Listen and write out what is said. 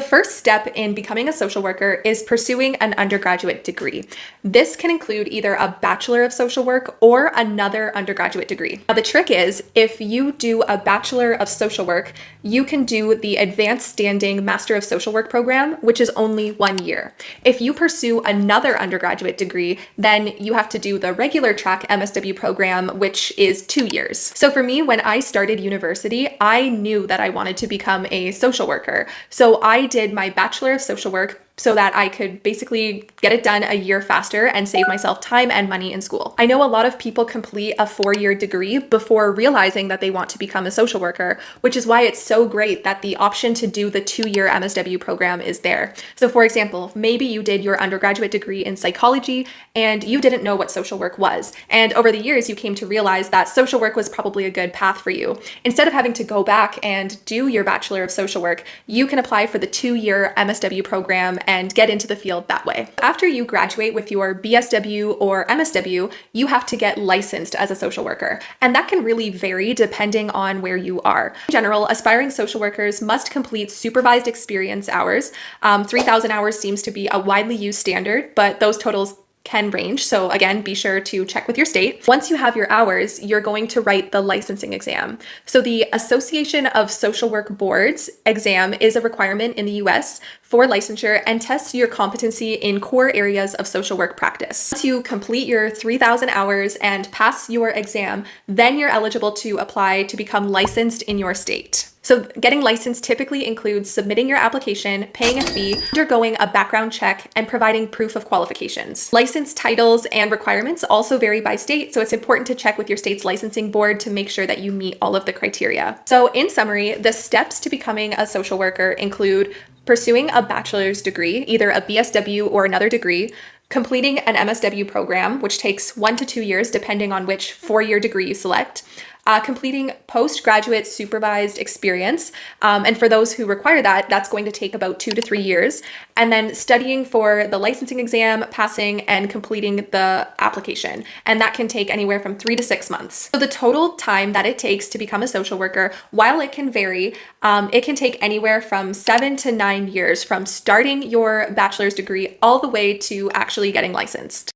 first step in becoming a social worker is pursuing an undergraduate degree. This can include either a Bachelor of Social Work or another undergraduate degree. Now, the trick is, if you do a Bachelor of Social Work, you can do the Advanced Standing Master of Social Work program, which is only 1 year. If you pursue another undergraduate degree, then you have to do the regular track MSW program, which is 2 years. So for me, when I started university, I knew that I wanted to become a social worker. So I did my Bachelor of Social Work so that I could basically get it done a year faster and save myself time and money in school. I know a lot of people complete a 4-year degree before realizing that they want to become a social worker, which is why it's so great that the option to do the 2-year MSW program is there. So for example, maybe you did your undergraduate degree in psychology and you didn't know what social work was. And over the years, you came to realize that social work was probably a good path for you. Instead of having to go back and do your Bachelor of Social Work, you can apply for the 2-year MSW program and get into the field that way. After you graduate with your BSW or MSW, you have to get licensed as a social worker. And that can really vary depending on where you are. In general, aspiring social workers must complete supervised experience hours. 3,000 hours seems to be a widely used standard, but those totals can range. So again, be sure to check with your state. Once you have your hours, you're going to write the licensing exam. So the Association of Social Work Boards exam is a requirement in the US for licensure and tests your competency in core areas of social work practice. Once you complete your 3,000 hours and pass your exam, then you're eligible to apply to become licensed in your state. So getting licensed typically includes submitting your application, paying a fee, undergoing a background check, and providing proof of qualifications. License titles and requirements also vary by state, so it's important to check with your state's licensing board to make sure that you meet all of the criteria. So in summary, the steps to becoming a social worker include pursuing a bachelor's degree, either a BSW or another degree, completing an MSW program, which takes 1 to 2 years depending on which 4-year degree you select, completing postgraduate supervised experience. And for those who require that, that's going to take about 2 to 3 years. And then studying for the licensing exam, passing and completing the application. And that can take anywhere from 3 to 6 months. So the total time that it takes to become a social worker, while it can vary, it can take anywhere from 7 to 9 years from starting your bachelor's degree all the way to actually getting licensed.